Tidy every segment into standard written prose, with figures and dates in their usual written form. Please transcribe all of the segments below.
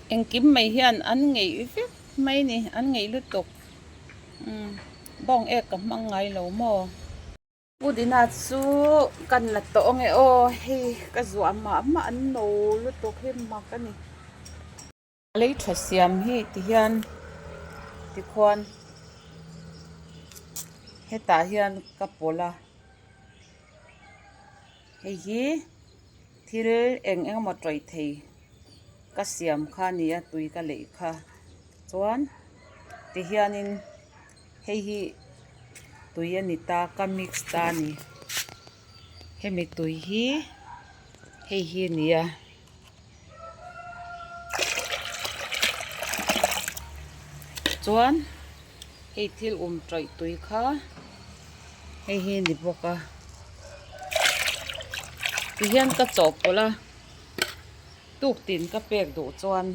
em kiếm mày hiền ăn nghỉ phết mày nè ăn nghỉ liên tục bong e cầm mang ngày lâu mò u đi nát su cần là tổ nghe ô hi cái rùa mà ăn nô liên tục hi mà cái này lấy thạch siam hi thì hiền thì khoan he ta hiền kapola he hi thil eng mà trời thì cái siam kha nia tui cái lệ kha chuan thì hianin he hi tui ani ta ka mix ta ni he mi tui hi he hi nia chuan he thil trời tui kha he hi ni boka thì hian ka chop pola tuk tin ka pek do chuan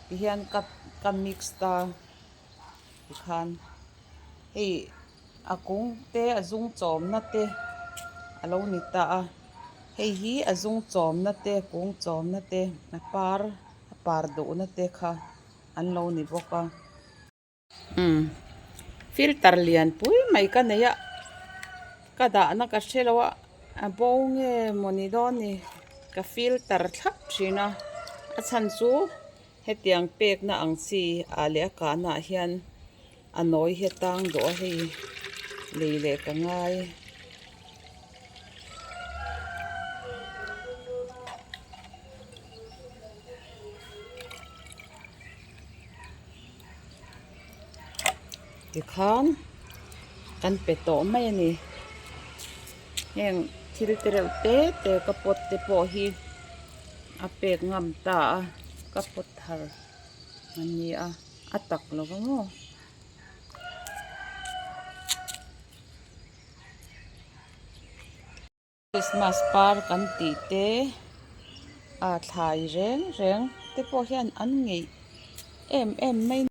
thì hian ka mix ta thì khan he akung te azung chom na te alo ni ta a hei hi azung chom na te kung chom na te na par do na te kha an lo ni boka filter lian pui mai ka neya ka da na ka shelawa a bonge monidon ni ka filter thap thina a chan chu hetiang pek na ang chi a le ka na hian anoi hetang do hei leile ka ngai thì khan kan pe to mai ni heng thil tereu te kapot te po hi a pek ngam ta kapot thar ani a atak lo mo Christmas par kan ti te a thlai reng reng te po hian an ngei em mai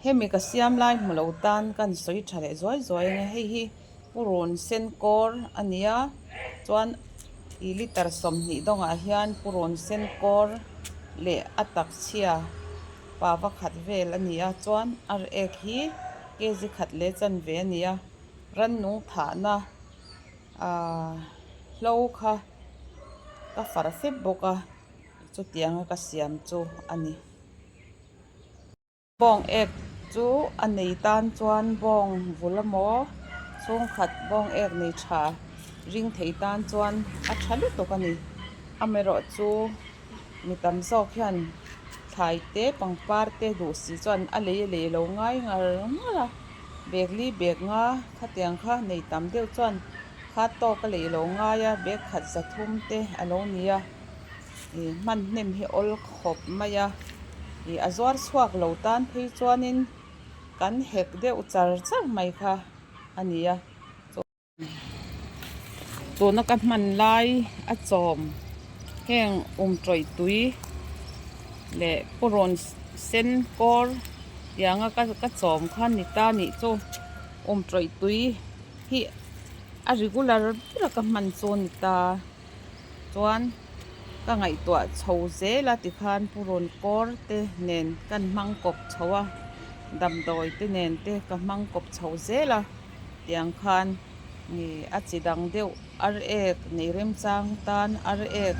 hemi ka siam lai mulo tan kan soi thale zoi zoi nge hei hi purun sen kor ania chuan i liter som ni donga hian purun sen kor le atak chia pa va khat vel ania chuan ar ek hi kg khat le chan ve ania ran nung tha na hlo kha ka far fep boka chu tianga ka siam chu ani bong ek chu anei tan chuan bong vulamo chung khat bong ek nei tha ring thei tan chuan a thalu to kani amero chu mitam zok hian thlai te pangpar te du si chuan a le lo ngai ngar ngala bek li bek nga khatiang kha nei tam deuh chuan kha to ka le lo nga ya bek khat za thum te alo nia man hnem hi ol khop maya i azwar suak lo tan phei chuanin kan hek deuh char char mai kha ania to na kan man lai a chom heng troi tui le poron sen kor yanga ka chom khan ni ta ni chu troi tui hi a regular pura ka man chon ni ta chuan ka ngai to chho ze la ti khan puron kor te nen kan mang kop chowa dam doi te nen te ka mang kop chho ze la tiang khan ni a chidang deuh ar ek nei rem chang tan ar ek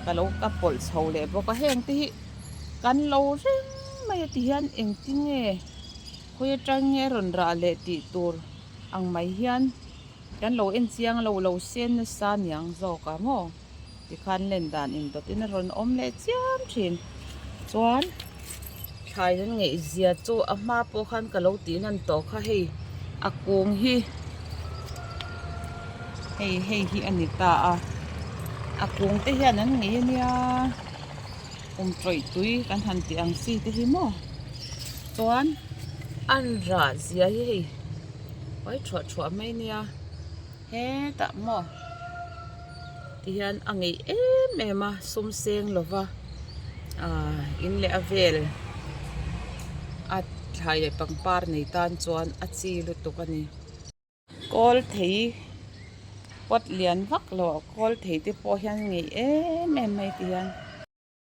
kalo ka pol chho le bo ka heng ti kan lo reng mai ti hian eng ti nge khoi tang nge ron ra le ti tur ang mai hian kan lo en chiang lo sen na sa nyang zo ka mo thì khan lên đàn in đó tin ron om le chiam thin chuan thai nan ngei zia chu a ma po khan ka lo ti nan to kha hei a kung hi anita a kung te hian an ngei nia troi tui kan han ti ang si te hi mo chuan an ra zia hi hei wai thua mai nia he ta mo thì hian angai em a sum seng lova in le avel at thai pangpar nei tan chuan a chi lu tu kani kol thei pot lian vak lo kol thei te po hian ngi em mai ti hian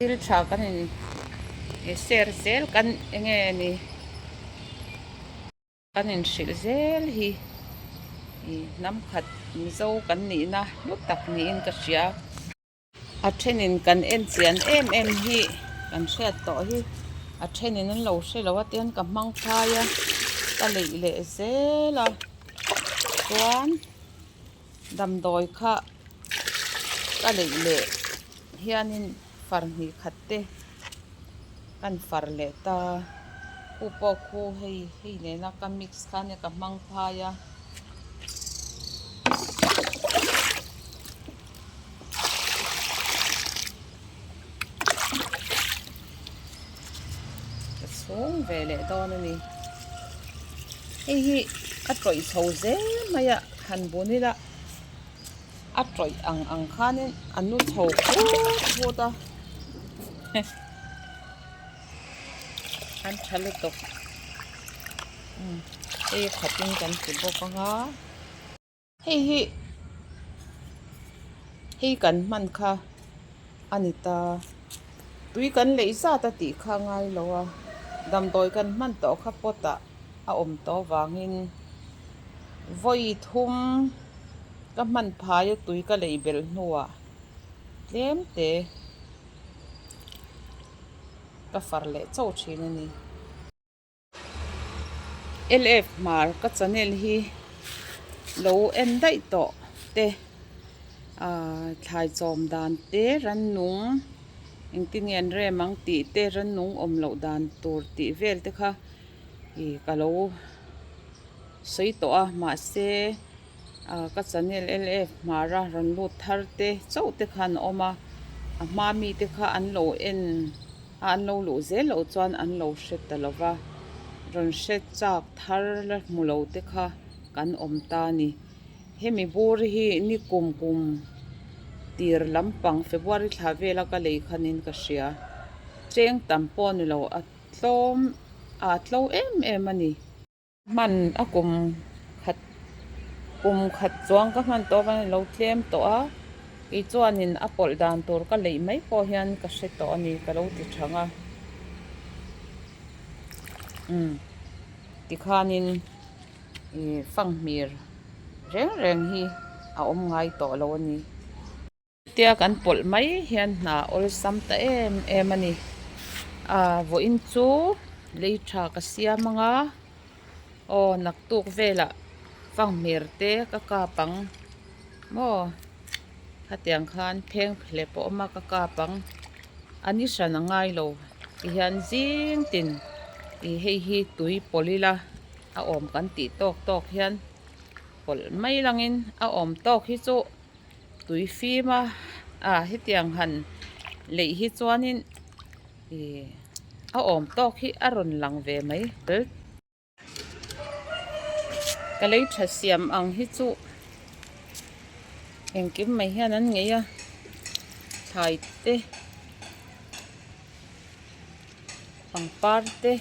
til tha kan in ser zel kan enge ni kan in shil zel hi nam khat mizo kan ni na lut tak ni in ka sia a thenin kan en chian em hi kan hriat to hi a thenin an lo hre lo atian ka hmang phaya ka lei le zela chuan dam doi kha ka lei le hianin far ni khatte kan far le ta upo khu hei ne na ka mix khane ka hmang phaya sung ve le don ani hi a troi chho ze maya han bunila a troi ang khanin anu chho ko ta an thale to khatin kan ti bok nga hi kan man kha anita tui kan lei za ta ti kha ngai lowa dam doi kan man to kha pota a om to wangin voi thum ka man phaya tui ka lei bel hnuwa tlem te ka far le chau thin ani lf mar ka channel hi lo en dai to te thlai chawm dan te ran nung engtinian re mang ti te ran nung om lo dan tur ti vel te kha ka lo sei to a ma se ka channel lf mara ran lut thar te chau te khan oma a ma mi te kha an lo en an lo lu ze lo chuan an lo hret talova ron hret chak thar la mulo te kha kan om ta ni hemi bur hi ni kum tir lampang February thla vela ka lei khanin ka hria cheng tampon lo a tlo em ani man a kum khat chuang ka man to ban lo tlem to a i chuanin a pol dan tur ka lei mai po hian ka hre to ani ka lo ti thanga ti khanin fanghmir reng hi a om ngai to lo ani tia kan pol mai hian na ol sam ta em ani vo in chu lei tha ka siam anga o nak tuk vela fanghmir te ka kapang mo hatiang khan pheng phle po ma ka kapang ani sana ngai lo hian jing tin hi tui polila a om kan ti tok hian pol mai langin a om tok hi chu tui fima hitiang han lei hi chuanin a om tok hi a ron lang ve mai ka lei tha siam ang hi chu engkim mai hian an ngeia thai te pangpar te